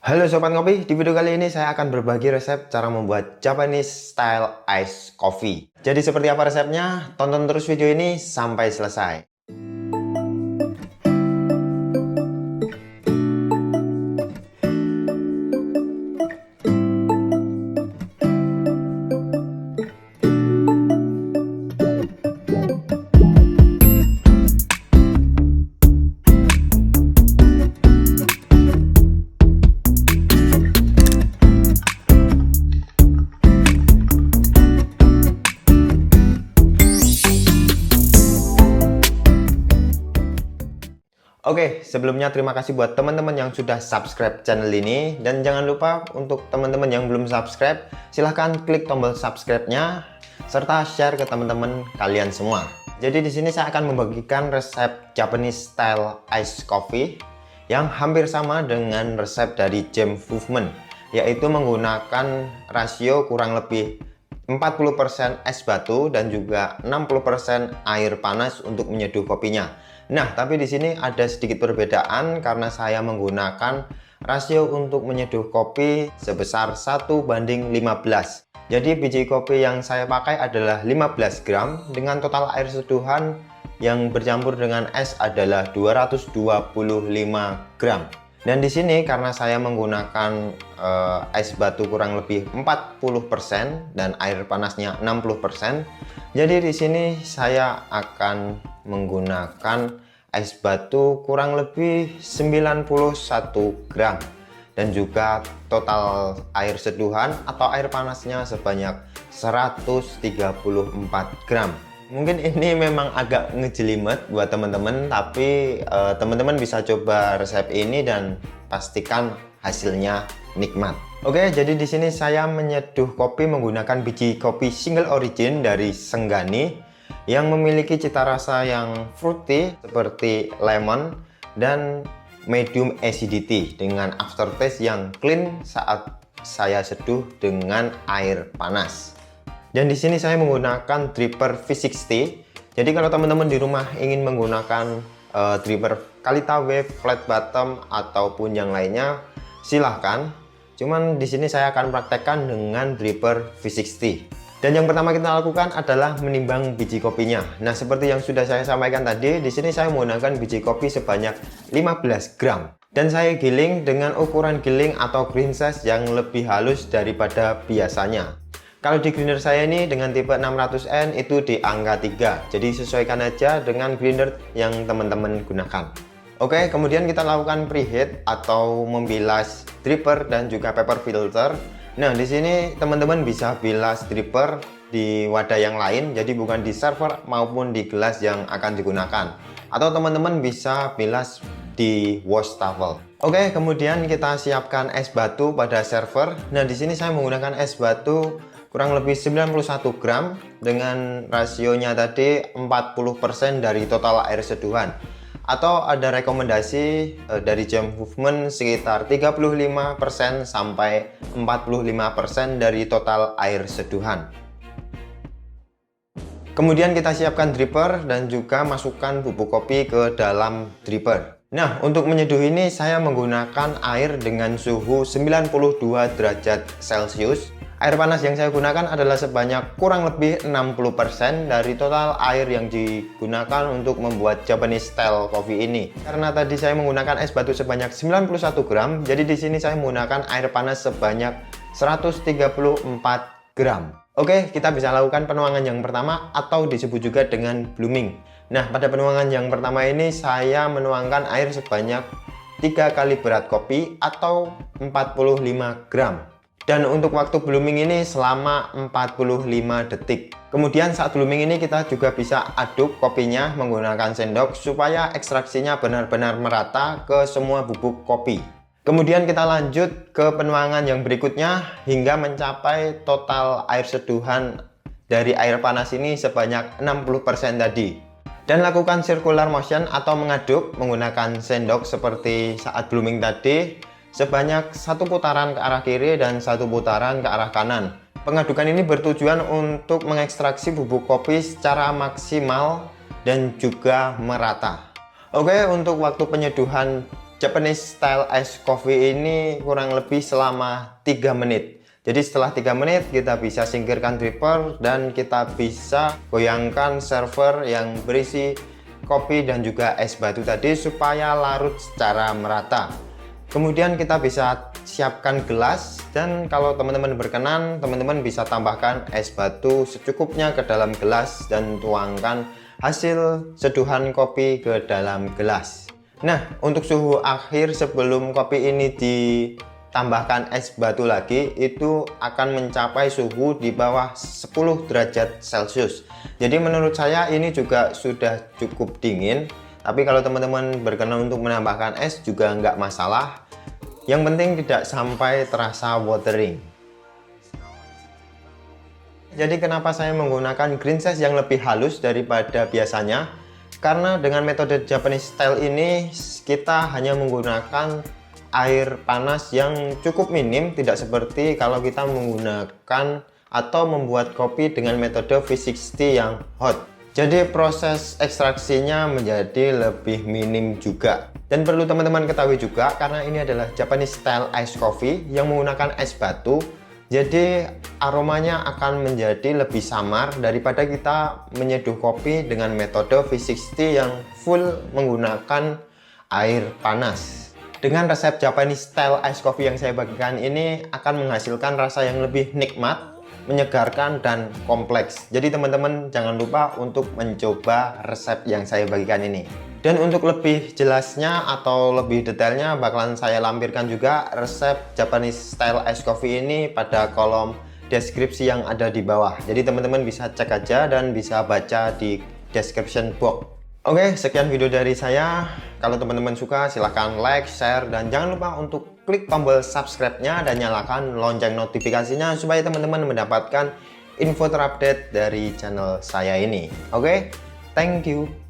Halo Sobat Ngopi, di video kali ini saya akan berbagi resep cara membuat Japanese Style Ice Coffee. Jadi seperti apa resepnya? Tonton terus video ini sampai selesai. Oke, sebelumnya terima kasih buat teman-teman yang sudah subscribe channel ini. Dan jangan lupa untuk teman-teman yang belum subscribe, silahkan klik tombol subscribe-nya serta share ke teman-teman kalian semua. Jadi di sini saya akan membagikan resep Japanese Style Ice Coffee yang hampir sama dengan resep dari James Hoffmann, yaitu menggunakan rasio kurang lebih 40% es batu dan juga 60% air panas untuk menyeduh kopinya. Nah, tapi di sini ada sedikit perbedaan karena saya menggunakan rasio untuk menyeduh kopi sebesar 1:15. Jadi biji kopi yang saya pakai adalah 15 gram dengan total air seduhan yang bercampur dengan es adalah 225 gram. Dan di sini karena saya menggunakan es batu kurang lebih 40% dan air panasnya 60%. Jadi di sini saya akan menggunakan es batu kurang lebih 91 gram dan juga total air seduhan atau air panasnya sebanyak 134 gram. Mungkin ini memang agak ngejelimet buat teman-teman, tapi teman-teman bisa coba resep ini dan pastikan hasilnya nikmat. Oke, jadi di sini saya menyeduh kopi menggunakan biji kopi single origin dari Senggani yang memiliki cita rasa yang fruity seperti lemon dan medium acidity dengan aftertaste yang clean saat saya seduh dengan air panas. Dan di sini saya menggunakan dripper V60. Jadi kalau teman-teman di rumah ingin menggunakan dripper Kalita Wave, flat bottom ataupun yang lainnya, silahkan. Cuman di sini saya akan praktekkan dengan dripper V60. Dan yang pertama kita lakukan adalah menimbang biji kopinya. Nah, seperti yang sudah saya sampaikan tadi, di sini saya menggunakan biji kopi sebanyak 15 gram. Dan saya giling dengan ukuran giling atau grind size yang lebih halus daripada biasanya. Kalau di grinder saya ini dengan tipe 600N itu di angka 3. Jadi sesuaikan aja dengan grinder yang teman-teman gunakan. Oke, kemudian kita lakukan preheat atau membilas dripper dan juga paper filter. Nah, di sini teman-teman bisa bilas dripper di wadah yang lain, jadi bukan di server maupun di gelas yang akan digunakan. Atau teman-teman bisa bilas di wastafel. Oke, kemudian kita siapkan es batu pada server. Nah, di sini saya menggunakan es batu kurang lebih 91 gram dengan rasionya tadi 40% dari total air seduhan. Atau ada rekomendasi dari James Hoffmann sekitar 35% sampai 45% dari total air seduhan. Kemudian kita siapkan dripper dan juga masukkan bubuk kopi ke dalam dripper. Nah, untuk menyeduh ini saya menggunakan air dengan suhu 92 derajat Celcius. Air panas yang saya gunakan adalah sebanyak kurang lebih 60% dari total air yang digunakan untuk membuat Japanese Style Coffee ini. Karena tadi saya menggunakan es batu sebanyak 91 gram, jadi di sini saya menggunakan air panas sebanyak 134 gram. Oke, kita bisa lakukan penuangan yang pertama atau disebut juga dengan blooming. Nah, pada penuangan yang pertama ini saya menuangkan air sebanyak 3 kali berat kopi atau 45 gram. Dan untuk waktu blooming ini selama 45 detik. Kemudian saat blooming ini kita juga bisa aduk kopinya menggunakan sendok supaya ekstraksinya benar-benar merata ke semua bubuk kopi. Kemudian kita lanjut ke penuangan yang berikutnya hingga mencapai total air seduhan dari air panas ini sebanyak 60% tadi. Dan lakukan circular motion atau mengaduk menggunakan sendok seperti saat blooming tadi sebanyak 1 putaran ke arah kiri dan 1 putaran ke arah kanan. Pengadukan ini bertujuan untuk mengekstraksi bubuk kopi secara maksimal dan juga merata. Oke, untuk waktu penyeduhan Japanese style ice coffee ini kurang lebih selama 3 menit. Jadi setelah 3 menit kita bisa singkirkan dripper dan kita bisa goyangkan server yang berisi kopi dan juga es batu tadi supaya larut secara merata. Kemudian kita bisa siapkan gelas, dan kalau teman-teman berkenan, teman-teman bisa tambahkan es batu secukupnya ke dalam gelas dan tuangkan hasil seduhan kopi ke dalam gelas. Nah, untuk suhu akhir sebelum kopi ini ditambahkan es batu lagi, itu akan mencapai suhu di bawah 10 derajat Celcius. Jadi menurut saya ini juga sudah cukup dingin, tapi kalau teman-teman berkenan untuk menambahkan es juga nggak masalah. Yang penting tidak sampai terasa watering. Jadi kenapa saya menggunakan green size yang lebih halus daripada biasanya? Karena dengan metode Japanese style ini kita hanya menggunakan air panas yang cukup minim, tidak seperti kalau kita menggunakan atau membuat kopi dengan metode V60 yang hot. Jadi proses ekstraksinya menjadi lebih minim juga. Dan perlu teman-teman ketahui juga, karena ini adalah Japanese style ice coffee yang menggunakan es batu, jadi aromanya akan menjadi lebih samar daripada kita menyeduh kopi dengan metode V60 yang full menggunakan air panas. Dengan resep Japanese style ice coffee yang saya bagikan ini akan menghasilkan rasa yang lebih nikmat, menyegarkan, dan kompleks. Jadi teman-teman jangan lupa untuk mencoba resep yang saya bagikan ini. Dan untuk lebih jelasnya atau lebih detailnya bakalan saya lampirkan juga resep Japanese style ice coffee ini pada kolom deskripsi yang ada di bawah. Jadi teman-teman bisa cek aja dan bisa baca di description box. Oke, sekian video dari saya. Kalau teman-teman suka silahkan like, share, dan jangan lupa untuk klik tombol subscribe-nya dan nyalakan lonceng notifikasinya supaya teman-teman mendapatkan info terupdate dari channel saya ini. Oke, thank you.